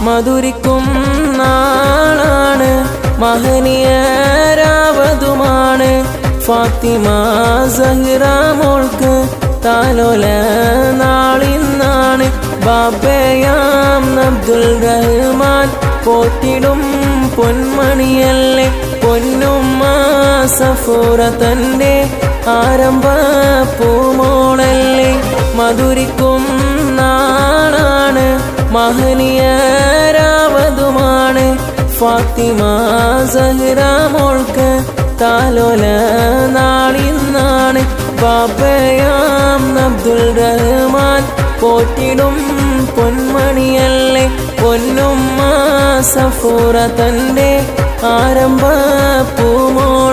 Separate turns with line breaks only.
മധുരിക്കും നാളാണ് മഹനീയരാവതുമാണ് ഫാത്തിമ സഹ്റ മോൾക്ക് താലോല നാളിന്നാണ് ബാബയാം അബ്ദുൽ റഹ്മാൻ പോറ്റിടും പൊന്മണിയല്ലേ പൊന്നുമ്മ സഫൂറ തൻ്റെ ആരംഭ പൂമോളല്ലേ മധുരിക്കും നാളാണ് മഹനീയരാവതുമാണ് ഫാത്തിമ സഹ്റ മോൾക്ക് താലോല നാളിന്നാണ് ബാബയാം അബ്ദുൽ റഹ്മാൻ പോറ്റിടും പൊന്മണിയല്ലേ പൊന്നുമ്മ സഫൂറ തൻ്റെ ആരംഭ പൂമോൾ